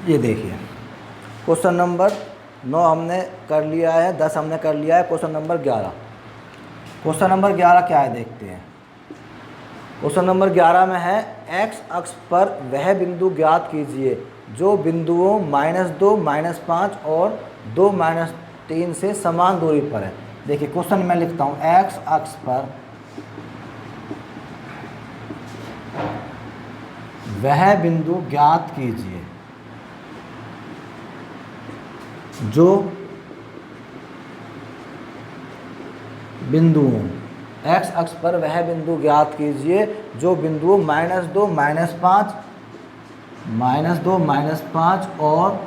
ये देखिए question number 9 हमने कर लिया है, 10 हमने कर लिया है, क्वेश्चन नंबर 11। क्वेश्चन नंबर 11 क्या है देखते हैं। क्वेश्चन नंबर 11 में है एक्स अक्ष पर वह बिंदु ज्ञात कीजिए जो बिंदुओं -2, -5 और 2, -3 से समान दूरी पर है। देखिए क्वेश्चन मैं लिखता हूँ, एक्स अक्ष पर वह बिंदु ज्ञात कीजिए जो बिंदुओं, एक्स अक्ष पर वह बिंदु ज्ञात कीजिए जो बिंदुओं -2, -5, -2, -5 और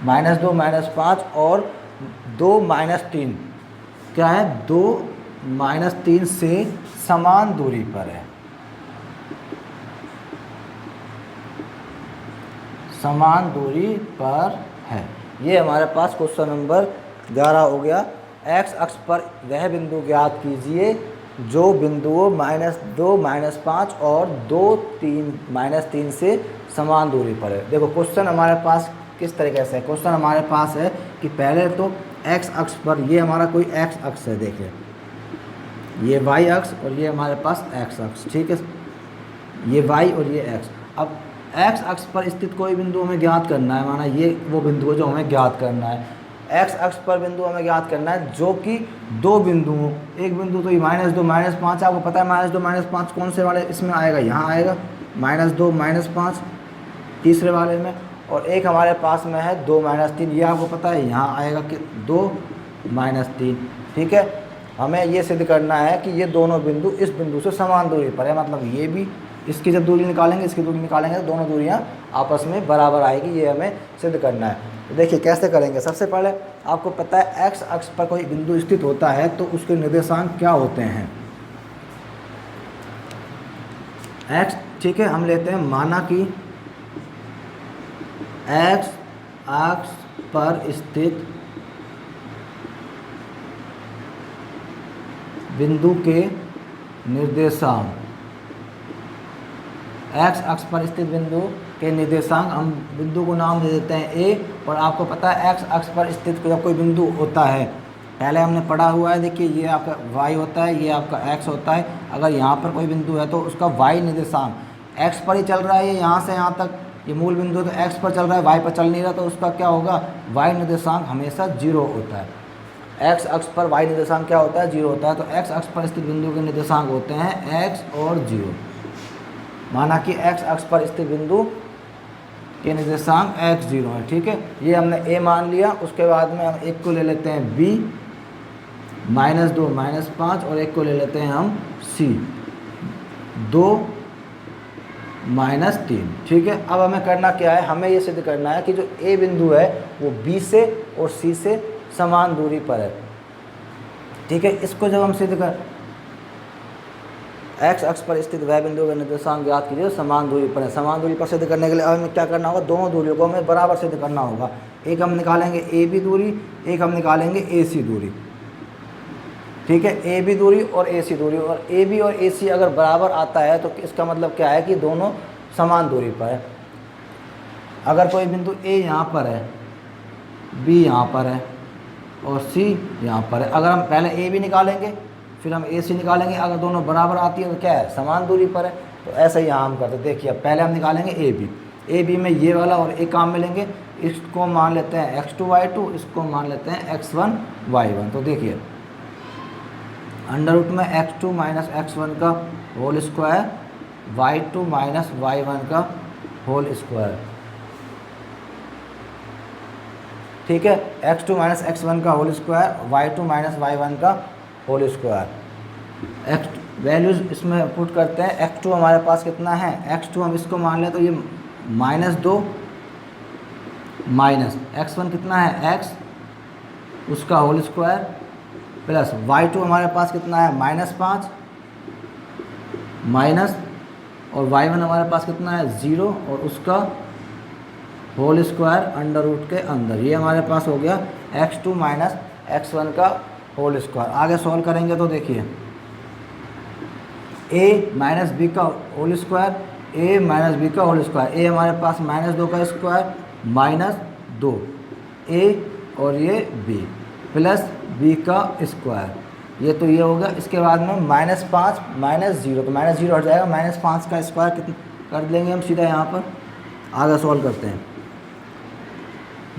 -2, -5 और 2, -3 क्या है, 2, -3 से समान दूरी पर है, समान दूरी पर है। ये हमारे पास क्वेश्चन नंबर 11 हो गया। एक्स अक्ष पर वह बिंदु ज्ञात कीजिए जो बिंदुओं -2, -5 और 2, 3, -3 से समान दूरी पर है। देखो क्वेश्चन हमारे पास किस तरीके से है। क्वेश्चन हमारे पास है कि पहले तो एक्स अक्ष पर, ये हमारा कोई एक्स अक्ष है, देखिए ये वाई अक्ष और ये हमारे पास एक्स अक्ष, ठीक है, ये वाई और ये एक्स। अब एक्स अक्ष पर स्थित कोई बिंदु हमें ज्ञात करना है, माना ये वो बिंदु है जो हमें ज्ञात करना है। एक्स अक्ष पर बिंदु हमें ज्ञात करना है जो कि दो बिंदु हों। एक बिंदु तो ये -2, -5, आपको पता है -2, -5 कौन से वाले इसमें आएगा, यहाँ आएगा -2, -5 तीसरे वाले में, और एक हमारे पास में है 2, -3, ये आपको पता है यहाँ आएगा कि 2, -3, ठीक है। हमें ये सिद्ध करना है कि ये दोनों बिंदु इस बिंदु से समान दूरी पर है, मतलब ये भी इसकी जब दूरी निकालेंगे, इसकी दूरी निकालेंगे तो दोनों दूरियां आपस में बराबर आएगी, ये हमें सिद्ध करना है। तो देखिए कैसे करेंगे। सबसे पहले आपको पता है एक्स अक्ष पर कोई बिंदु स्थित होता है तो उसके निर्देशांक क्या होते हैं, एक्स, ठीक है। हम लेते हैं, माना कि एक्स अक्ष पर स्थित बिंदु के निर्देशांक, एक्स अक्ष पर स्थित बिंदु के निर्देशांक, हम बिंदु को नाम दे देते हैं ए। और आपको पता है एक्स अक्ष पर स्थित जब कोई बिंदु होता है, पहले हमने पढ़ा हुआ है, देखिए ये आपका वाई होता है, ये आपका एक्स होता है। अगर यहाँ पर कोई बिंदु है तो उसका वाई निर्देशांक एक्स पर ही चल रहा है, ये यहाँ से यहाँ तक ये मूल बिंदु तो एक्स पर चल रहा है, वाई पर चल नहीं रहा, तो उसका क्या होगा, वाई निर्देशांक हमेशा 0 होता है। एक्स अक्ष पर वाई निर्देशांक क्या होता है, 0 होता है। तो एक्स अक्ष पर स्थित बिंदु के निर्देशांक होते हैं एक्स और 0। माना कि एक्स अक्ष पर स्थित बिंदु के निर्देशांक x 0 है, ठीक है। ये हमने a मान लिया। उसके बाद में हम एक को ले लेते हैं b -2, -5 और एक को ले लेते हैं हम c 2, -3, ठीक है। अब हमें करना क्या है, हमें ये सिद्ध करना है कि जो a बिंदु है वो b से और c से समान दूरी पर है, ठीक है। इसको जब हम सिद्ध कर, एक्स अक्ष पर स्थित वह बिंदु का निर्देशांक ज्ञात कीजिए समान दूरी पर है। समान दूरी पर सिद्ध करने के लिए हमें क्या करना होगा, दोनों दूरियों को हमें बराबर सिद्ध करना होगा। एक हम निकालेंगे ए बी दूरी, एक हम निकालेंगे ए सी दूरी, ठीक है। ए बी दूरी और ए सी दूरी, और ए बी और ए सी अगर बराबर आता है तो इसका मतलब क्या है कि दोनों समान दूरी पर है। अगर कोई बिंदु ए यहाँ पर है, बी यहाँ पर है और सी यहाँ पर है, अगर हम पहले ए बी निकालेंगे फिर हम ए सी निकालेंगे, अगर दोनों बराबर आती है तो क्या है, समान दूरी पर है। तो ऐसा ही यहाँ हम करते हैं। देखिए पहले हम निकालेंगे ए बी में ये वाला और एक काम मिलेंगे, इसको मान लेते हैं x2 y2, इसको मान लेते हैं x1 y1। तो देखिए अंडर रूट में x2 - x1 का होल स्क्वायर, y2 - y1 का होल स्क्वायर, ठीक है। x2 - x1 का होल स्क्वायर, y2 - y1 का होल स्क्वायर। एक्स वैल्यूज़ इसमें पुट करते हैं। x2 हमारे पास कितना है, x2 हम इसको मान लें तो ये -2 माइनस x1 कितना है, x उसका होल स्क्वायर प्लस y2 हमारे पास कितना है, -5 माइनस, और y1 हमारे पास कितना है, 0 और उसका होल स्क्वायर अंडर रूट के अंदर। ये हमारे पास हो गया x2 - x1 का होल स्क्वायर। आगे सॉल्व करेंगे तो देखिए a - b का होल स्क्वायर, a - b का होल स्क्वायर। a हमारे पास -2 का स्क्वायर माइनस 2 ए और ये बी प्लस बी का स्क्वायर, ये तो ये होगा। इसके बाद में -5 -0, तो -0 हट जाएगा, -5 का स्क्वायर कितना कर देंगे हम सीधा यहाँ पर। आगे सॉल्व करते हैं।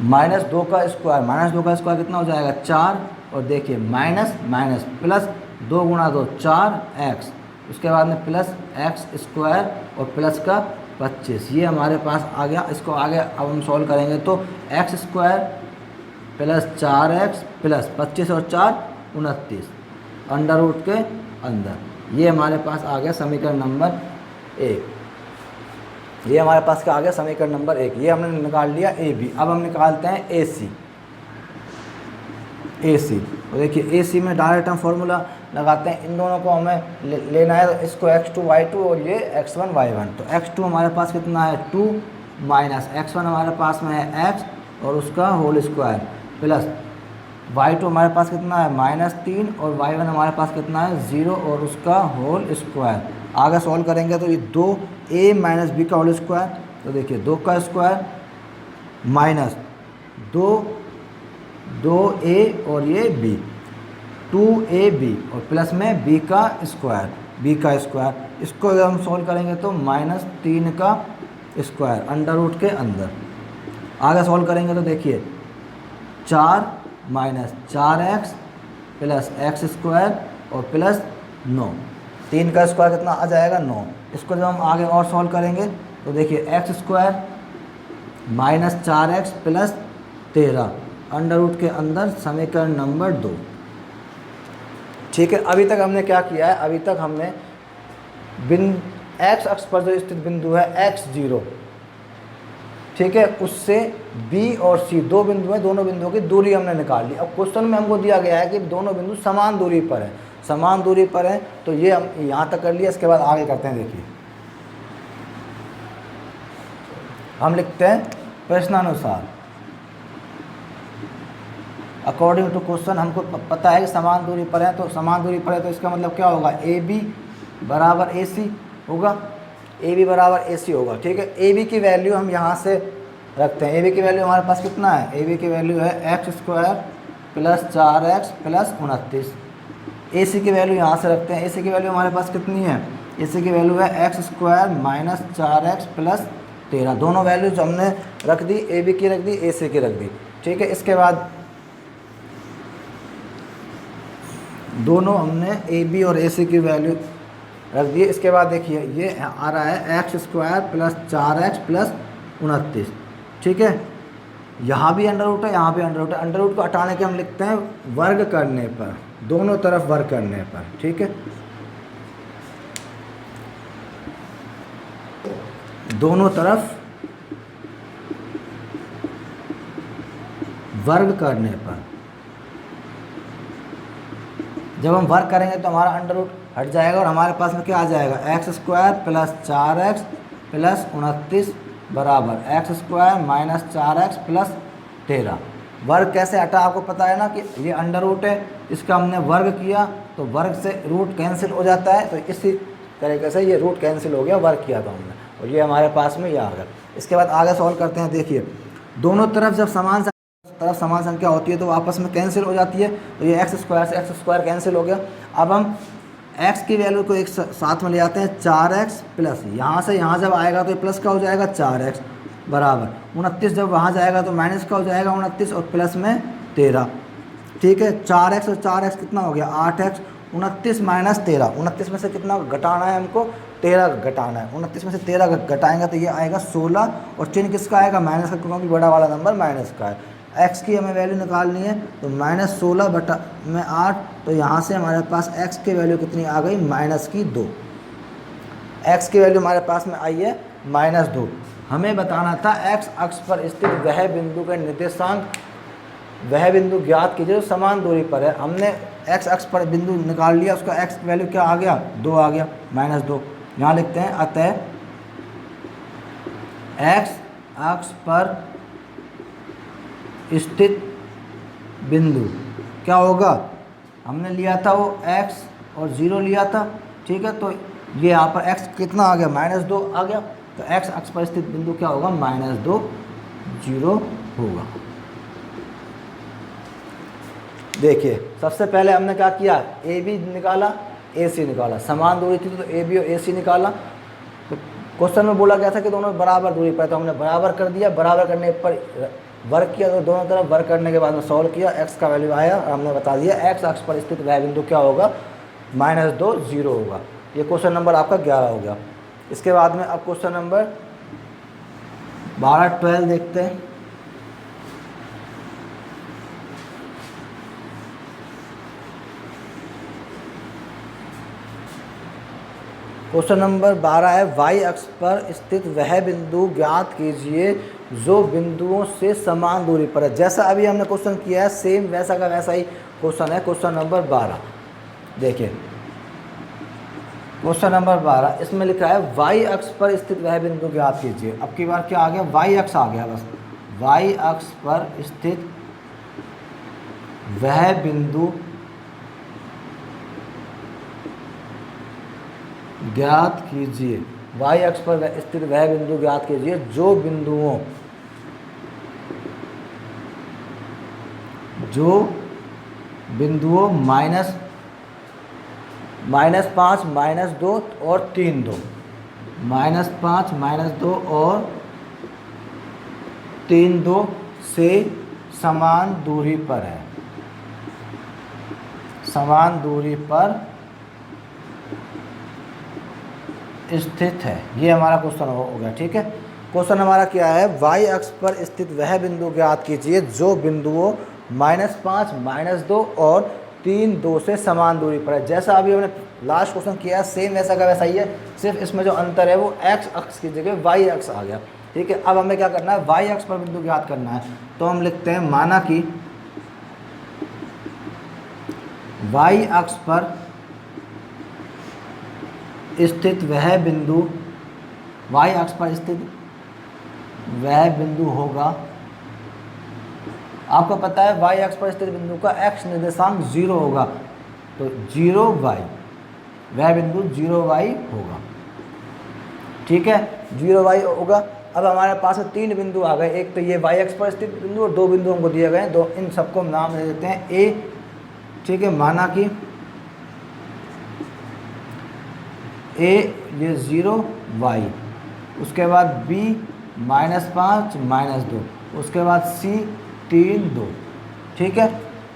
-2 का स्क्वायर, -2 का स्क्वायर कितना हो जाएगा 4, और देखिए माइनस माइनस प्लस 2 गुणा 2 4x, उसके बाद में प्लस एक्स स्क्वायर और प्लस का 25, ये हमारे पास आ गया। इसको आगे अब हम सॉल्व करेंगे तो x square plus 4x plus 25 और 4 29 अंडर रूट के अंदर, ये हमारे पास आ गया समीकरण नंबर 1। ये हमारे पास क्या आ गया समीकरण नंबर 1। ये हमने निकाल लिया ए बी। अब हम निकालते हैं ए सी। तो देखिए ए सी में डायरेक्ट हम फॉर्मूला लगाते हैं। इन दोनों को हमें लेना है, तो इसको x2 y2 और ये x1 y1। तो x2 हमारे पास कितना है 2 माइनस x1 हमारे पास में है x और उसका होल स्क्वायर प्लस y2 हमारे पास कितना है -3 और y1 हमारे पास कितना है 0 और उसका होल स्क्वायर। आगे सॉल्व करेंगे तो ये 2a माइनस बी का होल स्क्वायर, तो देखिए 2 का स्क्वायर माइनस 2a और ये b 2ab और प्लस में b का स्क्वायर। इसको अगर हम सॉल्व करेंगे तो -3 का स्क्वायर अंडर रूट के अंदर। आगे सॉल्व करेंगे तो देखिए 4 minus 4x plus x square और प्लस 9, 3 का स्क्वायर कितना आ जाएगा 9। इसको जब हम आगे और सॉल्व करेंगे तो देखिए x square minus 4x plus 13 under root के अंदर समीकरण नंबर 2। ठीक है, अभी तक हमने क्या किया है, अभी तक हमने एक्स अक्ष पर जो स्थित बिंदु है x0, ठीक है, उससे B और C दो बिंदु हैं, दोनों बिंदुओं की दूरी हमने निकाल ली। अब क्वेश्चन में हमको दिया गया है कि दोनों बिंदु समान दूरी पर है, समान दूरी पर है, तो ये हम यहाँ तक कर लिया। इसके बाद आगे करते हैं। देखिए हम लिखते हैं प्रश्नानुसार, अकॉर्डिंग टू क्वेश्चन हमको पता है कि समान दूरी पर है, तो समान दूरी पर है तो इसका मतलब क्या होगा AB बराबर AC होगा, AB बराबर AC होगा। ठीक है, AB की वैल्यू हम यहाँ से रखते हैं। AB की वैल्यू हमारे पास कितना है, AB की वैल्यू है x square plus 4x plus 29। AC की वैल्यू यहाँ से रखते हैं। AC की वैल्यू हमारे पास कितनी है, AC की वैल्यू है x square minus 4x plus 13। दोनों वैल्यूज हमने रख दी, AB की रख दी, AC की रख दी। ठीक है, इसके बाद दोनों हमने AB और AC की वैल्यू रख दिए। इसके बाद देखिए ये आ रहा है x square plus 4x plus 29। ठीक है, यहाँ भी अंडर रूट है, यहाँ भी अंडर रूट है। अंडर रूट को हटाने के हम लिखते हैं वर्ग करने पर, दोनों तरफ वर्ग करने पर। ठीक है, दोनों तरफ वर्ग करने पर जब हम वर्ग करेंगे तो हमारा अंडर रूट हट जाएगा और हमारे पास में क्या आ जाएगा, x square plus 4x plus 29 बराबर x square minus 4x plus 13। वर्ग कैसे हटा आपको पता है ना कि ये अंडर रूट है, इसका हमने वर्ग किया तो वर्ग से रूट कैंसिल हो जाता है, तो इसी तरीके से ये रूट कैंसिल हो गया, वर्ग किया था हमने, और ये हमारे पास में ये आ गया। इसके बाद आगे सॉल्व करते हैं। देखिए दोनों तरफ जब समान संख्या होती है तो आपस में कैंसिल हो जाती है, तो ये एक्स स्क्वायर से एक्स स्क्वायर कैंसिल हो गया। अब हम x की वैल्यू को एक साथ में ले आते हैं, 4x प्लस यहाँ से यहाँ जब आएगा तो ये प्लस का हो जाएगा 4x बराबर 29, जब वहाँ जाएगा तो माइनस का हो जाएगा 29 और प्लस में 13। ठीक है, 4x और 4x कितना हो गया 8x, 29 माइनस 13, 29 में से कितना घटाना है हमको 13 घटाना है, 29 में से 13 घटाएंगे तो ये आएगा 16 और चिन्ह किसका आएगा माइनस का, क्योंकि बड़ा वाला नंबर माइनस का है। x की हमें वैल्यू निकालनी है तो -16 बटा में 8, तो यहाँ से हमारे पास x की वैल्यू कितनी आ गई -2। x की वैल्यू हमारे पास में आई है -2। हमें बताना था x अक्ष पर स्थित वह बिंदु के निर्देशांक, वह बिंदु ज्ञात कीजिए जो समान दूरी पर है। हमने x अक्ष पर बिंदु निकाल लिया, उसका x की वैल्यू क्या आ गया 2 आ गया, -2। यहाँ लिखते हैं अतः x अक्ष पर स्थित बिंदु क्या होगा, हमने लिया था वो x और 0 लिया था। ठीक है, तो ये यहाँ पर x कितना आ गया -2 आ गया, तो x अक्ष पर स्थित बिंदु क्या होगा -2 0 होगा। देखिए सबसे पहले हमने क्या किया, ए बी निकाला, ए सी निकाला, समान दूरी थी तो ए बी और ए सी निकाला। तो क्वेश्चन में बोला गया था कि दोनों बराबर दूरी पर, तो हमने बराबर कर दिया, बराबर करने पर वर्क किया, तो दोनों तरफ वर्क करने के बाद में सॉल्व किया, एक्स का वैल्यू आया और हमने बता दिया एक्स अक्ष पर स्थित वह बिंदु क्या होगा, -2 0 होगा। ये क्वेश्चन नंबर आपका 11 हो गया। इसके बाद में अब क्वेश्चन नंबर 12 12 देखते हैं। क्वेश्चन नंबर 12 है, वाई अक्ष पर स्थित वह बिंदु ज्ञात कीजिए जो बिंदुओं से समान दूरी पर है। जैसा अभी हमने क्वेश्चन किया है सेम वैसा का वैसा ही क्वेश्चन है। क्वेश्चन नंबर 12 देखिए, क्वेश्चन नंबर 12 इसमें लिखा है वाई अक्ष पर स्थित वह बिंदु ज्ञात कीजिए। अब की बार क्या आ गया, वाई अक्ष आ गया, बस वाई अक्ष पर स्थित वह बिंदु ज्ञात कीजिए, वाई अक्ष पर स्थित वह बिंदु ज्ञात कीजिए जो बिंदुओं -5 -2 और 3 2, -5 -2 और 3 2 से समान दूरी पर है, समान दूरी पर स्थित है। ये हमारा क्वेश्चन हो गया। ठीक है, क्वेश्चन हमारा क्या है, वाई अक्ष पर स्थित वह बिंदु ज्ञात कीजिए जो बिंदुओं -5 -2 और 3 2 से समान दूरी पर है। जैसा अभी हमने लास्ट क्वेश्चन किया सेम वैसा का वैसा ही है, सिर्फ इसमें जो अंतर है वो एक्स अक्ष की जगह वाई अक्ष आ गया। ठीक है, अब हमें क्या करना है, वाई अक्ष पर बिंदु ज्ञात करना है। तो हम लिखते हैं माना कि वाई अक्ष पर स्थित वह बिंदु, वाई अक्ष पर स्थित वह बिंदु होगा, आपको पता है वाई अक्ष पर स्थित बिंदु का एक्स निर्देशांक 0 होगा, तो 0 y, वह बिंदु 0 y होगा। ठीक है, 0 y होगा। अब हमारे पास 3 बिंदु आ गए, एक तो ये वाई अक्ष पर स्थित बिंदु और 2 बिंदु हमको दिए गए हैं, दो इन सबको नाम दे देते हैं ए। ठीक है, माना कि ए ये 0 y, उसके बाद b -5 -2, उसके बाद c 3 2। ठीक है,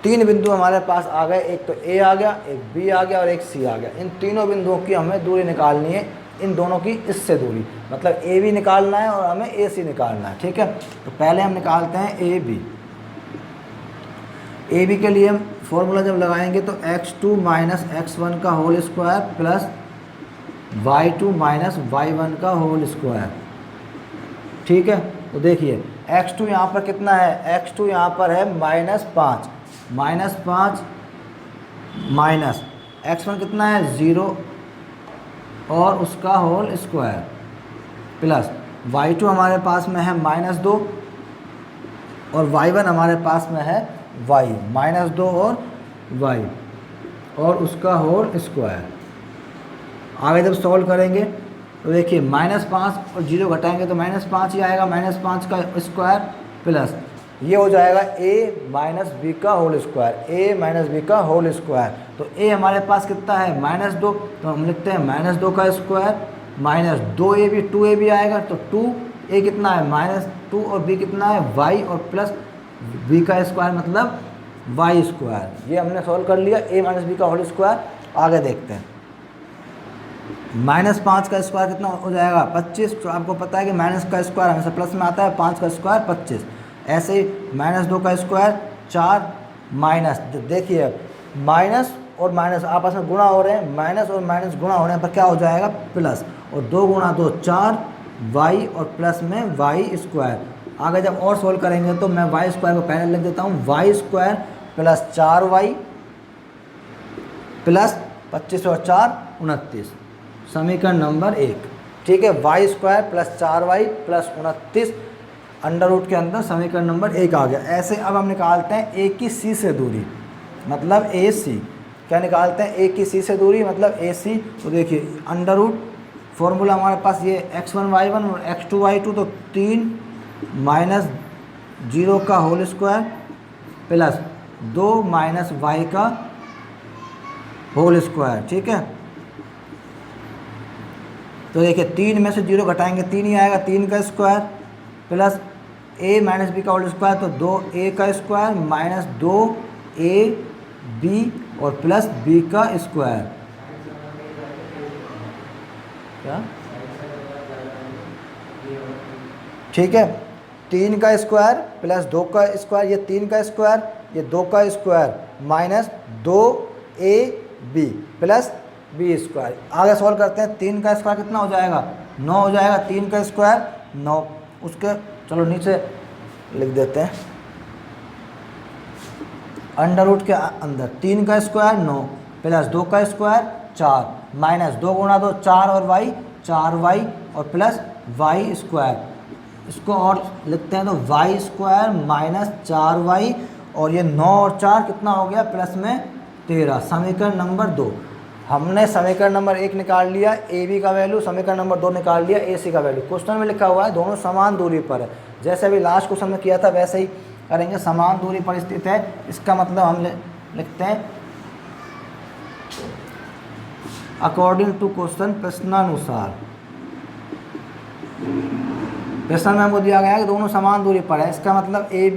3 बिंदु हमारे पास आ गए, एक तो a आ गया, एक b आ गया और एक c आ गया। इन तीनों बिंदुओं की हमें दूरी निकालनी है, इन दोनों की इससे दूरी, मतलब ए बी निकालना है और हमें ए सी निकालना है। ठीक है, तो पहले हम निकालते हैं ए बी। ए बी के लिए हम फॉर्मूला जब लगाएंगे तो x2 - x1 का whole square plus y2 - y1 का होल स्क्वायर। ठीक है, तो देखिए x2 यहाँ पर कितना है, x2 यहाँ पर है -5 माइनस x1 कितना है 0 और उसका होल स्क्वायर प्लस y2 हमारे पास में है -2 और y1 हमारे पास में है y -2 और y और उसका होल स्क्वायर। आगे जब सॉल्व करेंगे तो देखिए -5 और 0 घटाएंगे तो -5 ही आएगा, -5 का स्क्वायर प्लस ये हो जाएगा a - b का होल स्क्वायर, a - b का होल स्क्वायर। तो a हमारे पास कितना है -2, तो हम लिखते हैं -2 का स्क्वायर माइनस 2ab 2ab आएगा, तो 2a कितना है -2 और b कितना है y और प्लस b का स्क्वायर मतलब y स्क्वायर। ये हमने सॉल्व कर लिया, a - b का होल स्क्वायर। आगे देखते हैं, -5 का स्क्वायर कितना हो जाएगा 25। तो आपको पता है कि माइनस का स्क्वायर हमेशा प्लस में आता है, 5 का स्क्वायर 25। ऐसे ही -2 का स्क्वायर 4 माइनस, देखिए माइनस और माइनस आपस में गुणा हो रहे हैं, माइनस और माइनस गुणा होने पर क्या हो जाएगा प्लस, और 2 × 2 4 y और प्लस में y स्क्वायर। आगे जब और सोल्व करेंगे तो मैं y स्क्वायर को पहले लिख देता हूँ, y square plus 4y plus 25 और 4 29, समीकरण नंबर 1। ठीक है, y square plus 4y plus 29 under root के अंदर समीकरण नंबर 1 आ गया। ऐसे अब हम निकालते हैं a की c से दूरी, मतलब AC। क्या निकालते हैं, a की c से दूरी मतलब AC। तो देखिए अंडर रूट फॉर्मूला हमारे पास ये x1 y1 और x2 y2, तो 3 - 0 का whole square plus 2 minus y का होल स्क्वायर। ठीक है, तो देखिए 3 में से 0 घटाएंगे 3 ही आएगा, 3 का square plus a minus b का होल स्क्वायर, तो 2a का स्क्वायर माइनस 2ab और प्लस b का स्क्वायर। क्या? ठीक है, 3 का स्क्वायर प्लस 2 का स्क्वायर, ये 3 का स्क्वायर, ये 2 का square minus 2ab plus b square. आगे सॉल्व करते हैं, 3 का स्क्वायर कितना हो जाएगा? 9 हो जाएगा, 3 का स्क्वायर 9, उसके चलो नीचे लिख देते हैं, अंडर रूट के अंदर 3 का स्क्वायर 9 प्लस 2 का स्क्वायर 4 माइनस 2 गुणा 2 4 और वाई 4y और प्लस वाई स्क्वायर। इसको और लिखते हैं तो वाई स्क्वायर माइनस 4y और ये 9 और 4 कितना हो गया? प्लस में 13। समीकरण नंबर 2। हमने समीकरण नंबर 1 निकाल लिया ए बी का वैल्यू, समीकरण नंबर 2 निकाल लिया ए सी का वैल्यू। क्वेश्चन में लिखा हुआ है दोनों समान दूरी पर है, जैसे अभी लास्ट क्वेश्चन में किया था वैसे ही करेंगे। समान दूरी पर स्थित है, इसका मतलब हम लिखते हैं अकॉर्डिंग टू क्वेश्चन, प्रश्नानुसार। प्रश्न में हमको दिया गया है कि दोनों समान दूरी पर है, इसका मतलब ए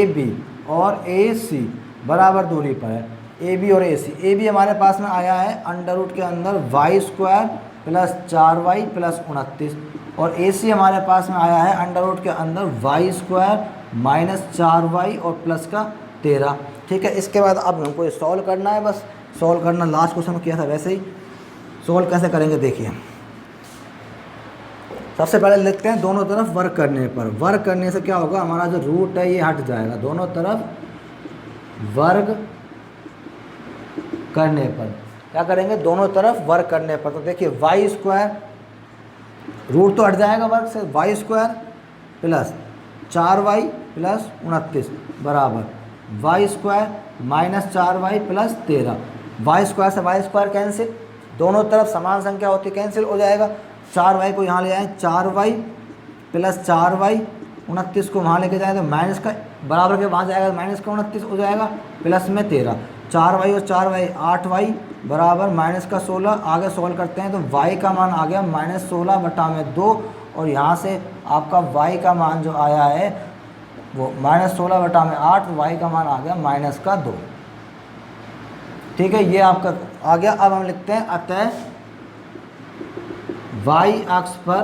बी और ए सी बराबर दूरी पर है। ए बी और ए बी हमारे पास में आया है अंडर रूट के अंदर Y square plus 4y plus 29 और ए सी हमारे पास में आया है अंडर रूट के अंदर वाई स्क्वायर माइनस 4y और प्लस का 13। ठीक है, इसके बाद अब हमको ये सॉल्व करना है, बस सॉल्व करना लास्ट क्वेश्चन में किया था वैसे ही। सॉल्व कैसे करेंगे देखिए, सबसे पहले लिखते हैं दोनों तरफ वर्क करने पर। वर्क करने से क्या होगा, हमारा जो रूट है ये हट जाएगा। दोनों तरफ वर्ग करने पर क्या करेंगे, दोनों तरफ वर्क करने पर, तो देखिए वाई स्क्वायर, रूट तो हट जाएगा वर्ग से, y square plus 4y plus 29 बराबर y square minus 4y plus 13। Y square से वाई स्क्वायर कैंसिल, दोनों तरफ समान संख्या होती कैंसिल हो जाएगा। 4y को यहाँ ले आए, 4y प्लस 4y, 29 को वहाँ लेके जाए तो माइनस का बराबर के वहाँ जाएगा, माइनस का 29 हो जाएगा प्लस में 13। 4y और 4y 8y बराबर माइनस का 16। आगे सॉल्व करते हैं तो y का मान आ गया माइनस 16 बटा में 2 और यहाँ से आपका y का मान जो आया है वो माइनस 16 बटा में 8, y का मान आ गया माइनस का 2। ठीक है, ये आपका आ गया। अब हम लिखते हैं अतः y अक्ष पर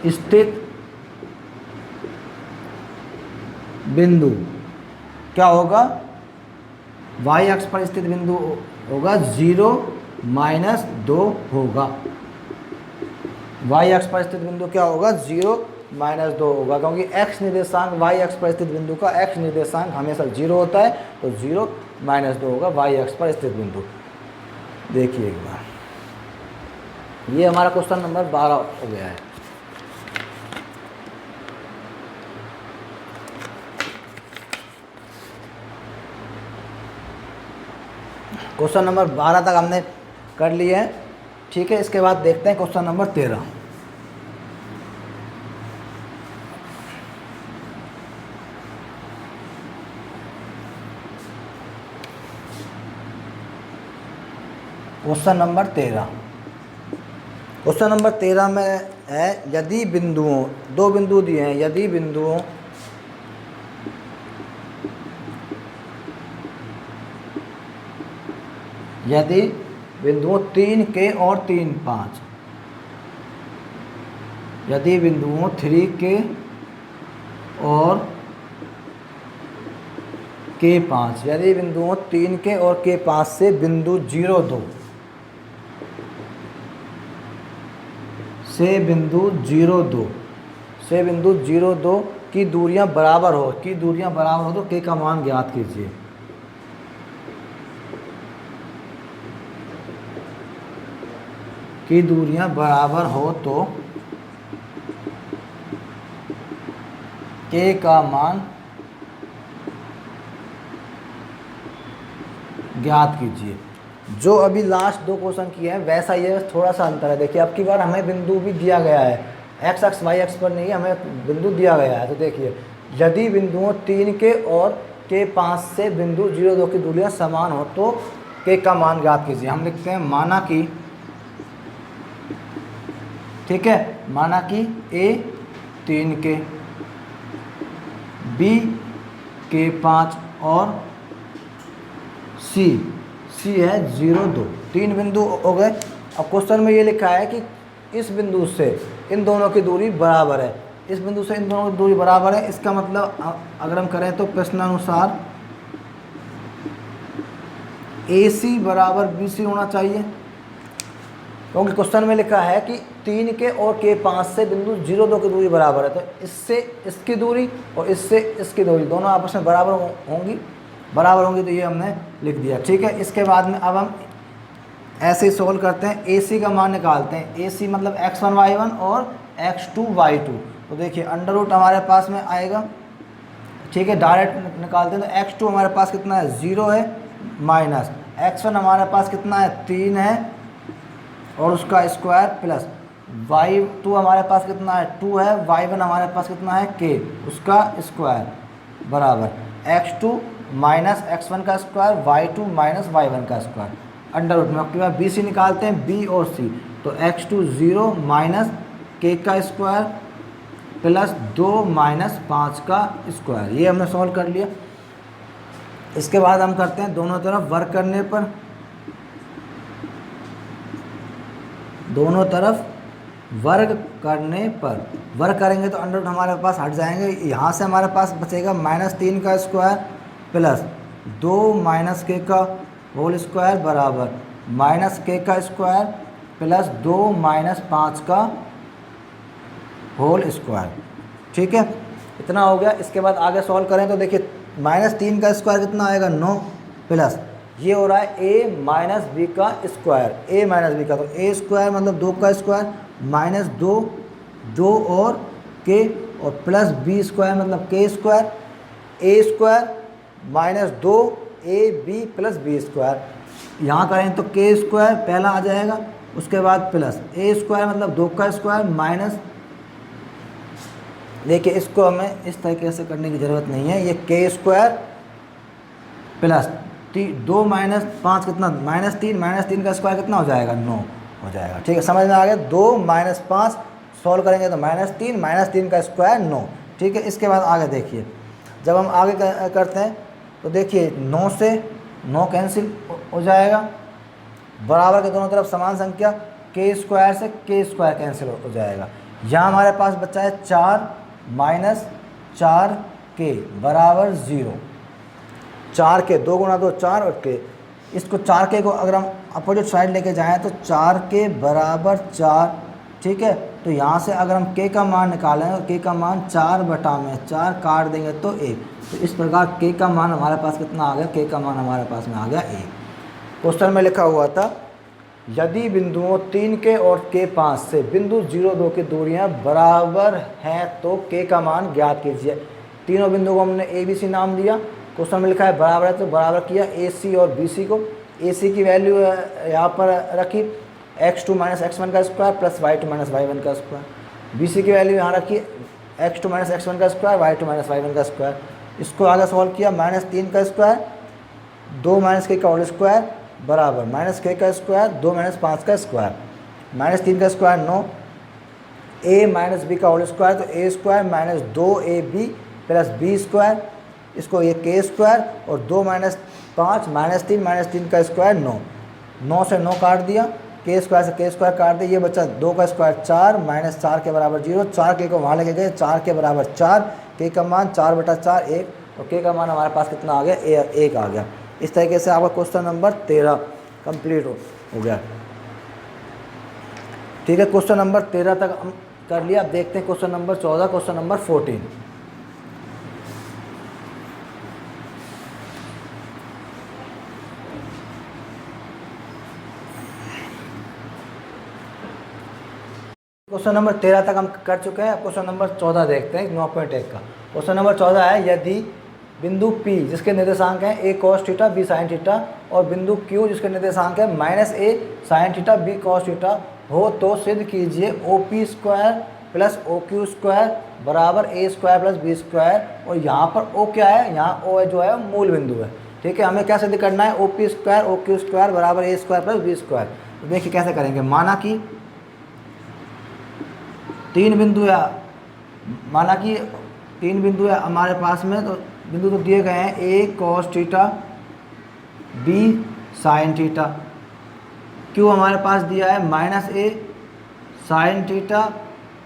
स्थित बिंदु क्या होगा, y अक्ष पर स्थित बिंदु होगा 0 माइनस 2 होगा। y अक्ष पर स्थित बिंदु क्या होगा, 0 माइनस 2 होगा, क्योंकि x निर्देशांक y अक्ष पर स्थित बिंदु का x निर्देशांक हमेशा 0 होता है, तो 0 माइनस 2 होगा y अक्ष पर स्थित बिंदु। देखिए एक बार, ये हमारा क्वेश्चन नंबर 12 हो गया है। क्वेश्चन नंबर 12 तक हमने कर लिए हैं। ठीक है, इसके बाद देखते हैं question number 13। Question number 13, question number 13 में है यदि बिंदुओं, दो बिंदु दिए हैं, यदि बिंदुओं यदि बिंदुओं 3 के और 3 5, यदि बिंदुओं 3 के और के 5, यदि बिंदुओं 3 के और के 5 से बिंदु 0 2 से बिंदु 0 2 से बिंदु 0 2 की दूरियां बराबर हो, की दूरियां बराबर हो तो के का मान ज्ञात कीजिए। की दूरियां बराबर हो तो के का मान ज्ञात कीजिए। जो अभी लास्ट दो क्वेश्चन किए हैं वैसा ये थोड़ा सा अंतर है। देखिए अब की बार हमें बिंदु भी दिया गया है, एक्स अक्ष वाई अक्ष पर नहीं है, हमें बिंदु दिया गया है। तो देखिए यदि बिंदुओं 3 के और के 5 से बिंदु 0 2 की दूरियां समान हो तो के का मान ज्ञात कीजिए। हम लिखते हैं माना कि, ठीक है, माना कि ए 3 के, बी के 5 और सी है 0 2, 3 बिंदु हो गए। अब क्वेश्चन में ये लिखा है कि इस बिंदु से इन दोनों की दूरी बराबर है, इस बिंदु से इन दोनों की दूरी बराबर है। इसका मतलब अगर हम करें तो प्रश्नानुसार AC बराबर BC होना चाहिए, क्योंकि क्वेश्चन में लिखा है कि 3 के और के 5 से बिंदु 0 2 की दूरी बराबर है। तो इससे इसकी दूरी और इससे इसकी दूरी दोनों आपस में बराबर होंगी, तो ये हमने लिख दिया। ठीक है, इसके बाद में अब हम ऐसे ही सोल्व करते हैं, AC का मान निकालते हैं। AC मतलब x1 y1 और x2 y2। तो देखिए अंडर रूट हमारे पास में आएगा, ठीक है, डायरेक्ट निकालते हैं। तो x2 हमारे पास कितना है 0 है, माइनस x1 हमारे पास कितना है 3 है और उसका स्क्वायर, प्लस y2 हमारे पास कितना है 2 है, y1 हमारे पास कितना है k, उसका स्क्वायर, बराबर x2 माइनस x1 का स्क्वायर, y2 माइनस y1 का स्क्वायर, अंडर रूट में। आपके पास BC निकालते हैं, B और C। तो x2 0 माइनस k का स्क्वायर प्लस 2 माइनस 5 का स्क्वायर, ये हमने सॉल्व कर लिया। इसके बाद हम करते हैं दोनों तरफ वर्क करने पर, दोनों तरफ वर्ग करने पर वर्क करेंगे तो अंडर रूट हमारे पास हट जाएंगे। यहाँ से हमारे पास बचेगा -3 का स्क्वायर प्लस 2 माइनस k का होल स्क्वायर बराबर माइनस k का स्क्वायर प्लस 2 माइनस 5 का होल स्क्वायर। ठीक है, इतना हो गया। इसके बाद आगे सॉल्व करें तो देखिए -3 का स्क्वायर कितना आएगा 9, प्लस ये हो रहा है a माइनस बी का स्क्वायर, a माइनस बी का, तो a स्क्वायर मतलब 2 का स्क्वायर माइनस 2 और k और प्लस b स्क्वायर मतलब k square, a square minus 2ab plus b square. यहाँ करें तो k स्क्वायर पहला आ जाएगा, उसके बाद प्लस a स्क्वायर मतलब 2 का स्क्वायर माइनस, देखिए इसको हमें इस तरीके से करने की ज़रूरत नहीं है, ये k स्क्वायर प्लस 2 माइनस 5 कितना -3 का स्क्वायर कितना हो जाएगा 9 हो जाएगा। ठीक है, समझ में आ गया। 2 माइनस 5 सॉल्व करेंगे तो -3 का स्क्वायर 9। ठीक है, इसके बाद आगे देखिए, जब हम आगे करते हैं तो देखिए 9 से 9 कैंसिल हो जाएगा, बराबर के दोनों तरफ समान संख्या, k स्क्वायर से k स्क्वायर कैंसिल हो जाएगा। यहाँ हमारे पास बचा है 4 माइनस 4k बराबर 0, 4k 2 गुणा 2 4 और k, इसको 4k को अगर हम अपोजिट साइड लेके जाएं तो 4k बराबर 4। ठीक है, तो यहाँ से अगर हम k का मान निकालें तो k का मान 4/4 काट देंगे तो 1। तो इस प्रकार k का मान हमारे पास कितना आ गया, k का मान हमारे पास में आ गया 1। क्वेश्चन में लिखा हुआ था यदि बिंदुओं 3 के और k 5 से बिंदु 0 2 की दूरियां बराबर हैं तो k का मान ज्ञात कीजिए। तीनों बिंदुओं को हमने a b c नाम दिया, क्वेश्चन में लिखा है बराबर है तो बराबर किया AC और BC को। AC की वैल्यू यहाँ पर रखी x2 माइनस x1 का square plus y2 minus y1 का स्क्वायर, BC की वैल्यू यहाँ रखी x2 माइनस x1 का स्क्वायर y2 माइनस y1 का स्क्वायर। इसको आगे सॉल्व किया, -3 का स्क्वायर 2 माइनस k का होल स्क्वायर बराबर -k का स्क्वायर 2 माइनस 5 का स्क्वायर, -3 का स्क्वायर 9, a माइनस b का होल स्क्वायर तो a square minus 2ab plus b square, इसको ये k स्क्वायर और 2 माइनस 5 -3 का स्क्वायर 9 से 9 काट दिया, k स्क्वायर से k स्क्वायर काट दिया, ये बच्चा 2 का स्क्वायर 4 माइनस 4 के बराबर 0, 4k को वहाँ लेके गए 4 के बराबर 4, k का मान 4/4 1 और k का मान हमारे पास कितना आ गया 1 आ गया। इस तरीके से आपका क्वेश्चन नंबर 13 कंप्लीट हो गया। ठीक है, क्वेश्चन नंबर 13 तक हम कर लिया। अब देखते हैं question number 14, question number 14। Question number 13 तक हम कर चुके हैं। अब क्वेश्चन नंबर 14 देखते हैं 9.1 का। क्वेश्चन नंबर 14 है यदि बिंदु P जिसके निर्देशांक हैं a cos theta b sin theta और बिंदु Q जिसके निर्देशांक है -a sin theta b cos theta हो तो सिद्ध कीजिए OP square plus O Q square बराबर a square plus b square, और यहाँ पर ओ क्या है, यहाँ ओ है जो है मूल बिंदु है। ठीक है, हमें क्या सिद्ध करना है, O P square O Q square बराबर a square plus b square. तो देखिए कैसे करेंगे, माना कि तीन बिंदु है हमारे पास में, तो बिंदु तो दिए गए हैं a cos theta b sine theta, Q हमारे पास दिया है minus a sine theta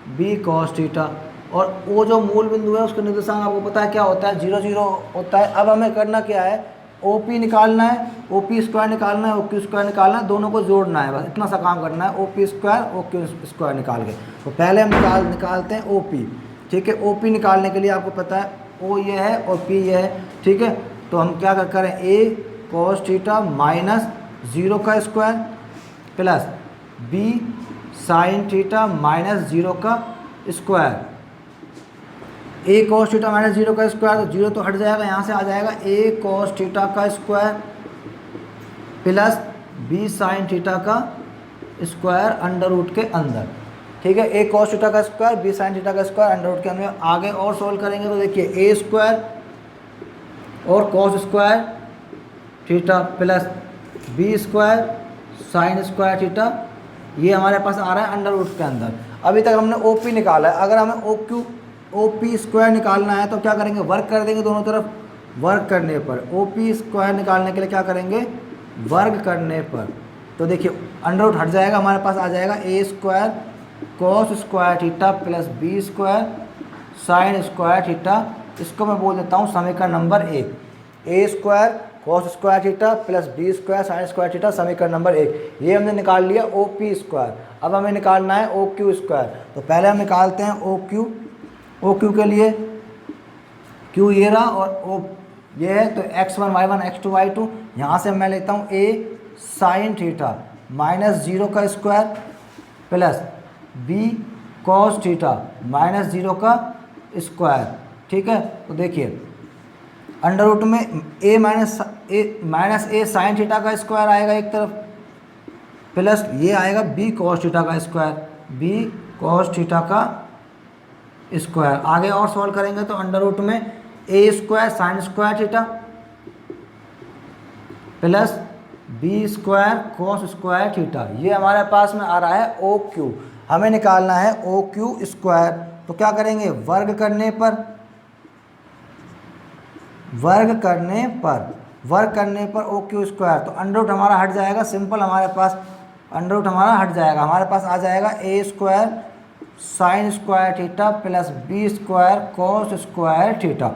b cos theta, और वो जो मूल बिंदु है उसका निर्देशांक आपको पता है क्या होता है, 0 0 होता है। अब हमें करना क्या है, ओ पी निकालना है, ओ पी स्क्वायर निकालना है, ओ क्यू स्क्वायर निकालना है, दोनों को जोड़ना है, बस इतना सा काम करना है, O P square O Q square निकाल के। तो पहले हम निकालते हैं ओ पी। ठीक है, ओ पी निकालने के लिए आपको पता है ओ ये है और पी ये है। ठीक है, तो हम क्या करें, ए कॉस थीटा माइनस 0 का square plus b sine theta minus 0 का square, a cos theta minus 0 का स्क्वायर, तो 0 तो हट जाएगा, यहाँ से आ जाएगा ए कॉस थीटा का square plus b sine theta का स्क्वायर अंडर रूट के अंदर। ठीक है, ए कॉस थीटा का स्क्वायर बी साइन थीटा का स्क्वायर अंडर रूट के अंदर। आगे और सोल्व करेंगे तो देखिए ए स्क्वायर और cos square theta plus b square sine square theta, ये हमारे पास आ रहा है अंडर रूट के अंदर। अभी तक हमने ओ पी निकाला है, अगर हमें ओ पी स्क्वायर निकालना है तो क्या करेंगे, वर्क कर देंगे दोनों तरफ। वर्क करने पर ओ पी स्क्वायर निकालने के लिए क्या करेंगे, वर्ग करने पर, तो देखिए अंडर रूट हट जाएगा, हमारे पास आ जाएगा a square cos square theta plus b square sine square theta. इसको मैं बोल देता हूँ समीकरण number 1, a square cos square theta plus b square sine square theta, समीकरण नंबर 1। ये हमने निकाल लिया ओ पी स्क्वायर। अब हमें निकालना है ओ क्यू स्क्वायर, तो पहले हम निकालते हैं ओ क्यू के लिए क्यू ये रहा और ओ ये है, तो x1 y1 x2 y2, यहाँ से मैं लेता हूँ ए साइन थीटा माइनस 0 का square plus b cos theta minus 0 का स्क्वायर। ठीक है, तो देखिए अंडर रूट में a minus a sine theta का स्क्वायर आएगा एक तरफ, प्लस ये आएगा बी कॉस थीटा का स्क्वायर, बी कॉस थीटा का स्क्वायर। आगे और सॉल्व करेंगे तो अंडर रूट में a square sine square theta plus b square cos square theta, ये हमारे पास में आ रहा है ओ क्यू। हमें निकालना है ओ क्यू स्क्वायर, तो क्या करेंगे, वर्ग करने पर ओ क्यू स्क्वायर, तो अंडर रूट हमारा हट जाएगा, सिंपल हमारे पास अंडर रूट हमारा हट जाएगा, हमारे पास आ जाएगा a square sine square theta plus b square cos square theta.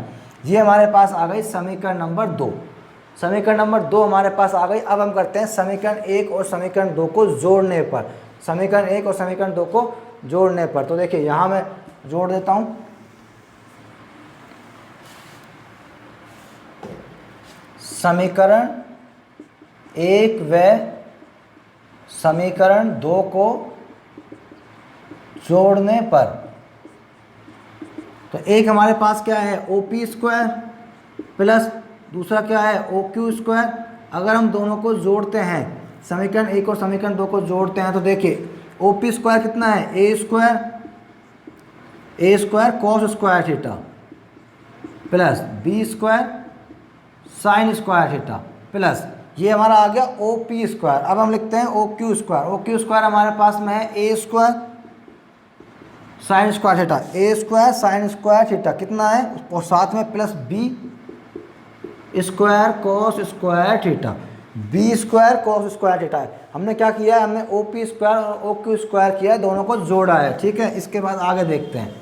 ये हमारे पास आ गई समीकरण नंबर 2। समीकरण नंबर 2 हमारे पास आ गई। अब हम करते हैं समीकरण 1 और समीकरण 2 को जोड़ने पर। समीकरण 1 और समीकरण 2 को जोड़ने पर, तो देखिए यहाँ मैं जोड़ देता हूँ। समीकरण 1 व समीकरण 2 को जोड़ने पर, तो एक हमारे पास क्या है ओ पी स्क्वायर प्लस दूसरा क्या है ओ क्यू स्क्वायर। अगर हम दोनों को जोड़ते हैं, समीकरण 1 और समीकरण 2 को जोड़ते हैं, तो देखिए ओ पी स्क्वायर कितना है, a square cos square theta plus b square sine square theta plus ये हमारा आ गया ओ पी स्क्वायर। अब हम लिखते हैं O Q square. O Q square हमारे पास में है a square sine square theta, a square sine square theta कितना है, और साथ में plus b square cos square theta, b square cos square theta है। हमने क्या किया है, हमने ओ पी स्क्वायर और ओ क्यू स्क्वायर किया है, दोनों को जोड़ा है। ठीक है, इसके बाद आगे देखते हैं।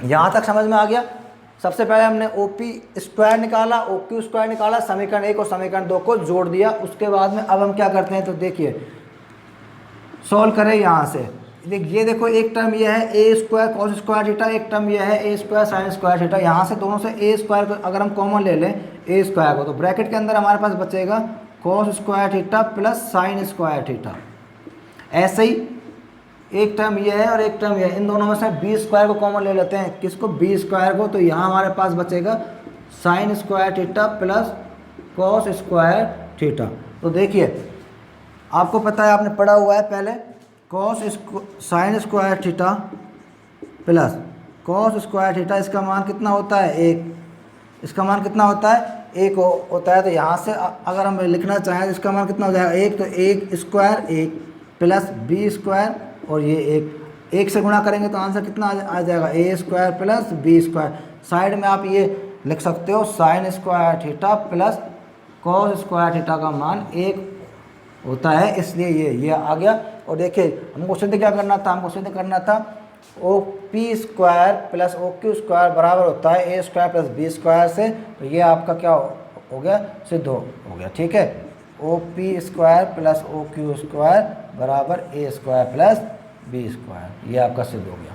यहाँ तक समझ में आ गया। सबसे पहले हमने ओ पी स्क्वायर निकाला, ओ क्यू स्क्वायर निकाला, समीकरण 1 और समीकरण 2 को जोड़ दिया। उसके बाद में अब हम क्या करते हैं, तो देखिए सॉल्व करें यहाँ से। ये देखो एक टर्म ये है a square cos square theta, एक टर्म ये है a square sine square theta. यहाँ से दोनों से ए स्क्वायर को अगर हम कॉमन ले लें ए स्क्वायर को, तो ब्रैकेट के अंदर हमारे पास बचेगा cos square theta plus sign square theta. ऐसे ही एक टर्म ये है और एक टर्म ये है, इन दोनों में से बी स्क्वायर को कॉमन ले लेते हैं, किसको, बी स्क्वायर को। तो यहाँ हमारे पास बचेगा sign square theta plus cos square theta. तो देखिए आपको पता है, आपने पढ़ा हुआ है पहले sign square theta plus cos square theta, इसका मान कितना होता है 1, इसका मान कितना होता है 1 होता है। तो यहाँ से अगर हम लिखना चाहें तो इसका मान कितना हो जाएगा 1, तो 1 स्क्वायर 1 प्लस बी स्क्वायर और ये 1 से गुणा करेंगे तो आंसर कितना आ जाएगा a square plus b square. Side में आप ये लिख सकते हो sine square theta plus cos square theta का मान 1 होता है, इसलिए ये आ गया। और देखिए हमको सिद्ध क्या करना था, हमको सिद्ध करना था O P square plus O Q square बराबर होता है a square plus b square से। तो ये आपका क्या हो गया, सिद्ध हो गया। ठीक है, O P square plus O Q square बराबर a square plus b square, ये आपका सिद्ध हो गया,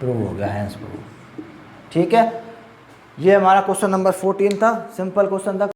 प्रूव हो गया, हैंस प्रूव। ठीक है, ये हमारा क्वेश्चन नंबर 14 था, सिंपल क्वेश्चन था।